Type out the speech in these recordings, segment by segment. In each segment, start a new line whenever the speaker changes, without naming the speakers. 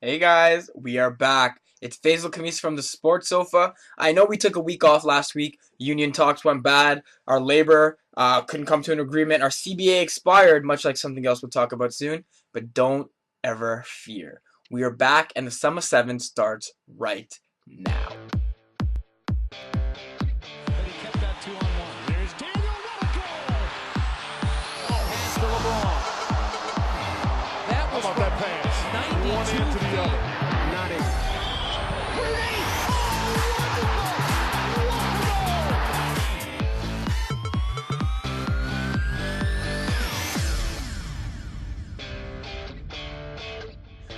Hey guys, we are back. It's Faisal Khamis from the Sports Sofa. I know we took a week off last week. Union talks went bad. Our labor couldn't come to an agreement. Our CBA expired, much like something else we'll talk about soon. But don't ever fear. We are back, and the Sum of Seven starts right now.
But he kept that 2-on-1. There's Daniel. What a goal! Pass to LeBron. That was
How about that pass?
92
One end to the
feet.
other. Not it.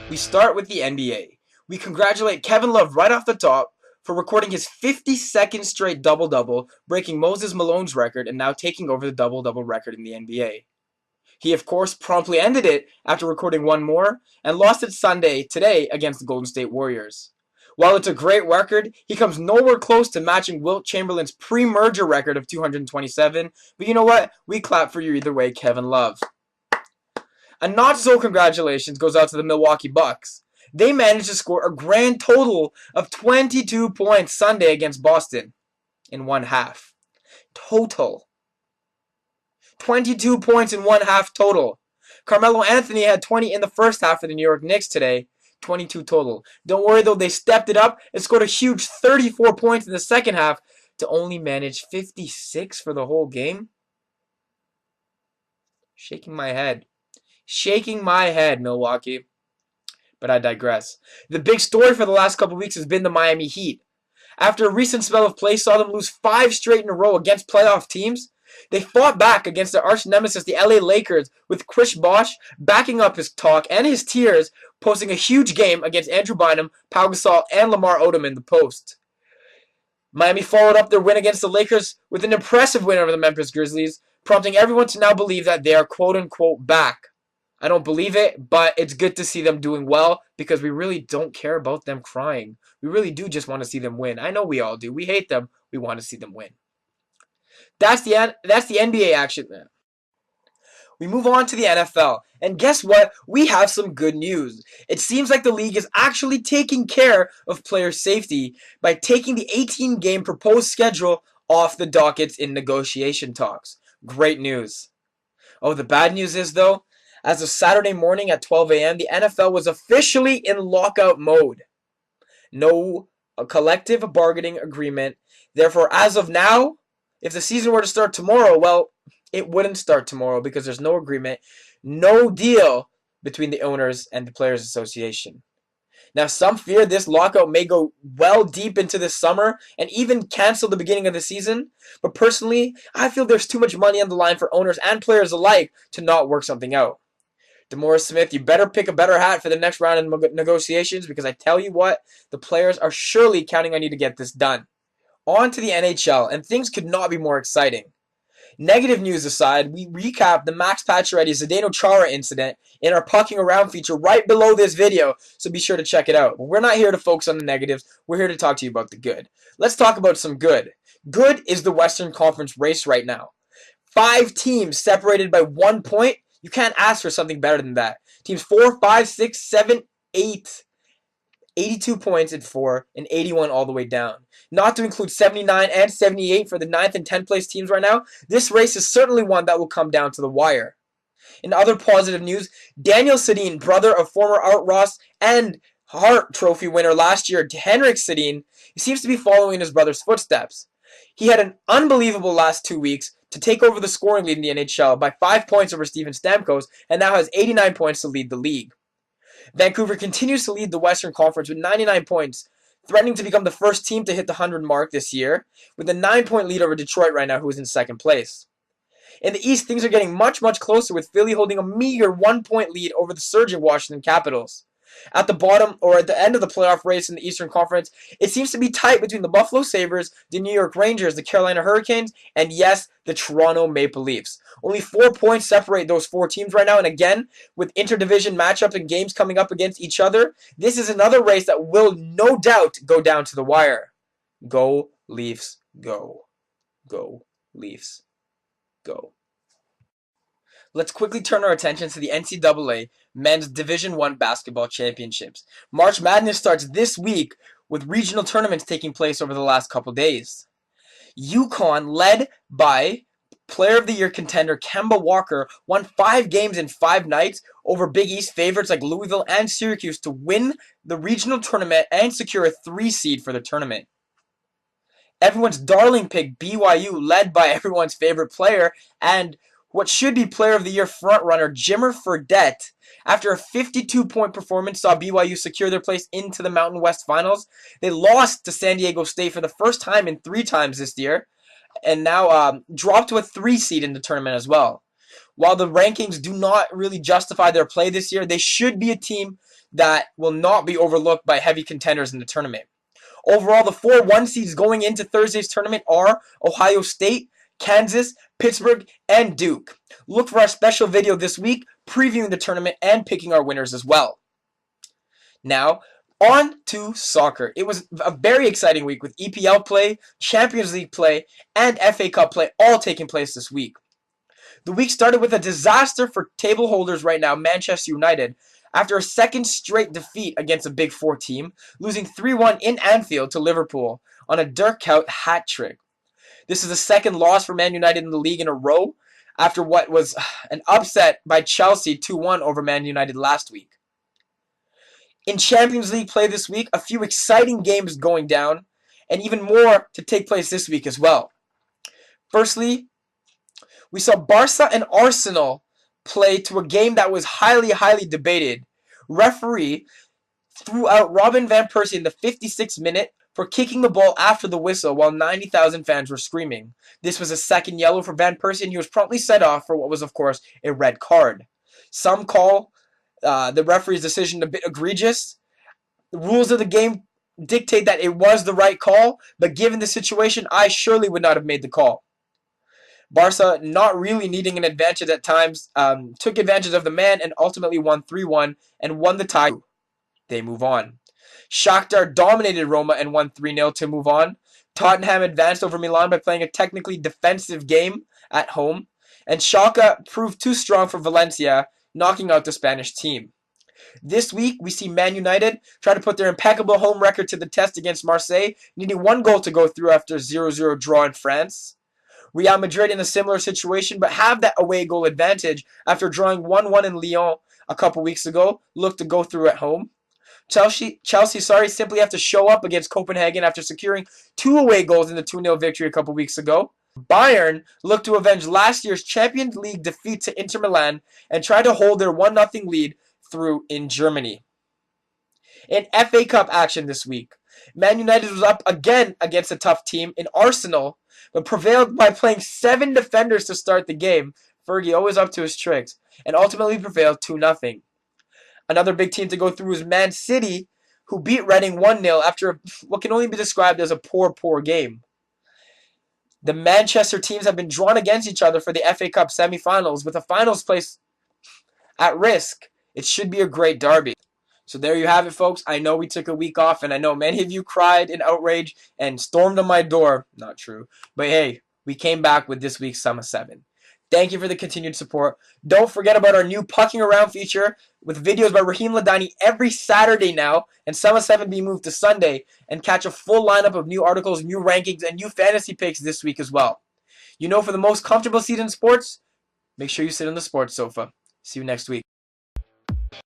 We start with the NBA. We congratulate Kevin Love right off the top for recording his 52nd straight double-double, breaking Moses Malone's record and now taking over the double-double record in the NBA. He, of course, promptly ended it after recording one more and lost it today against the Golden State Warriors. While it's a great record, he comes nowhere close to matching Wilt Chamberlain's pre-merger record of 227, but you know what? We clap for you either way, Kevin Love. A not-so congratulations goes out to the Milwaukee Bucks. They managed to score a grand total of 22 points Sunday against Boston in one half. Total. 22 points in one half total. Carmelo Anthony had 20 in the first half for the New York Knicks today. 22 total. Don't worry though, they stepped it up and scored a huge 34 points in the second half to only manage 56 for the whole game. Shaking my head. Shaking my head, Milwaukee. But I digress. The big story for the last couple weeks has been the Miami Heat. After a recent spell of play saw them lose 5 straight in a row against playoff teams, they fought back against their arch nemesis, the LA Lakers, with Chris Bosh backing up his talk and his tears, posting a huge game against Andrew Bynum, Pau Gasol, and Lamar Odom in the post. Miami followed up their win against the Lakers with an impressive win over the Memphis Grizzlies, prompting everyone to now believe that they are quote-unquote back. I don't believe it, but it's good to see them doing well because we really don't care about them crying. We really do just want to see them win. I know we all do. We hate them. We want to see them win. That's the NBA action. We move on to the NFL. And guess what? We have some good news. It seems like the league is actually taking care of player safety by taking the 18-game proposed schedule off the dockets in negotiation talks. Great news. Oh, the bad news is, though, as of Saturday morning at 12 a.m., the NFL was officially in lockout mode. No collective bargaining agreement. Therefore, as of now, if the season were to start tomorrow, well, it wouldn't start tomorrow because there's no agreement, no deal between the owners and the Players Association. Now, some fear this lockout may go well deep into this summer and even cancel the beginning of the season. But personally, I feel there's too much money on the line for owners and players alike to not work something out. DeMaurice Smith, you better pick a better hat for the next round of negotiations because I tell you what, the players are surely counting on you to get this done. On to the NHL, and things could not be more exciting. Negative news aside, we recap the Max Pacioretty-Zdeno Chara incident in our Pucking Around feature right below this video, so be sure to check it out. But we're not here to focus on the negatives, we're here to talk to you about the good. Let's talk about some good. Good is the Western Conference race right now. 5 teams separated by 1 point. You can't ask for something better than that. Teams 4, 5, 6, 7, 8. 82 points in 4 and 81 all the way down. Not to include 79 and 78 for the 9th and 10th place teams right now, this race is certainly one that will come down to the wire. In other positive news, Daniel Sedin, brother of former Art Ross and Hart Trophy winner last year, Henrik Sedin, seems to be following in his brother's footsteps. He had an unbelievable last 2 weeks to take over the scoring lead in the NHL by 5 points over Steven Stamkos and now has 89 points to lead the league. Vancouver continues to lead the Western Conference with 99 points, threatening to become the first team to hit the 100 mark this year, with a 9-point lead over Detroit right now, who is in second place. In the East, things are getting much, much closer, with Philly holding a meager 1-point lead over the surging Washington Capitals. At the bottom, or at the end of the playoff race in the Eastern Conference, it seems to be tight between the Buffalo Sabres, the New York Rangers, the Carolina Hurricanes, and yes, the Toronto Maple Leafs. Only 4 points separate those 4 teams right now, and again, with interdivision matchups and games coming up against each other, this is another race that will no doubt go down to the wire. Go Leafs, go. Go Leafs, go. Let's quickly turn our attention to the NCAA Men's Division I Basketball Championships. March Madness starts this week with regional tournaments taking place over the last couple days. UConn, led by Player of the Year contender Kemba Walker, won 5 games in 5 nights over Big East favorites like Louisville and Syracuse to win the regional tournament and secure a 3 seed for the tournament. Everyone's darling pick, BYU, led by everyone's favorite player and what should be Player of the Year frontrunner Jimmer Fredette, after a 52-point performance, saw BYU secure their place into the Mountain West Finals. They lost to San Diego State for the first time in 3 times this year, and now dropped to a 3 seed in the tournament as well. While the rankings do not really justify their play this year, they should be a team that will not be overlooked by heavy contenders in the tournament. Overall, the 4 1 seeds going into Thursday's tournament are Ohio State, Kansas, Pittsburgh, and Duke. Look for our special video this week previewing the tournament and picking our winners as well. Now, on to soccer. It was a very exciting week with EPL play, Champions League play, and FA Cup play all taking place this week. The week started with a disaster for table holders right now, Manchester United, after a second straight defeat against a Big Four team, losing 3-1 in Anfield to Liverpool on a Dirk Kuyt hat trick. This is the second loss for Man United in the league in a row after what was an upset by Chelsea 2-1 over Man United last week. In Champions League play this week, a few exciting games going down, and even more to take place this week as well. Firstly, we saw Barca and Arsenal play to a game that was highly debated. Referee threw out Robin van Persie in the 56th minute for kicking the ball after the whistle while 90,000 fans were screaming. This was a second yellow for Van Persie, and he was promptly sent off for what was, of course, a red card. Some call the referee's decision a bit egregious. The rules of the game dictate that it was the right call, but given the situation, I surely would not have made the call. Barca, not really needing an advantage at times, took advantage of the man and ultimately won 3-1 and won the tie. They move on. Shakhtar dominated Roma and won 3-0 to move on. Tottenham advanced over Milan by playing a technically defensive game at home. And Schalke proved too strong for Valencia, knocking out the Spanish team. This week, we see Man United try to put their impeccable home record to the test against Marseille, needing 1 goal to go through after a 0-0 draw in France. Real Madrid in a similar situation, but have that away goal advantage after drawing 1-1 in Lyon a couple weeks ago, look to go through at home. Chelsea, simply have to show up against Copenhagen after securing 2 away goals in the 2-0 victory a couple weeks ago. Bayern look to avenge last year's Champions League defeat to Inter Milan and try to hold their 1-0 lead through in Germany. In FA Cup action this week, Man United was up again against a tough team in Arsenal, but prevailed by playing 7 defenders to start the game. Fergie always up to his tricks, and ultimately prevailed 2-0. Another big team to go through is Man City, who beat Reading 1-0 after what can only be described as a poor game. The Manchester teams have been drawn against each other for the FA Cup semi-finals, with a finals place at risk. It should be a great derby. So there you have it, folks. I know we took a week off, and I know many of you cried in outrage and stormed on my door. Not true. But hey, we came back with this week's Summer 7. Thank you for the continued support. Don't forget about our new Pucking Around feature with videos by Raheem Ladani every Saturday now, and Summer 7 being moved to Sunday, and catch a full lineup of new articles, new rankings, and new fantasy picks this week as well. You know, for the most comfortable seat in sports, make sure you sit on the sports sofa. See you next week.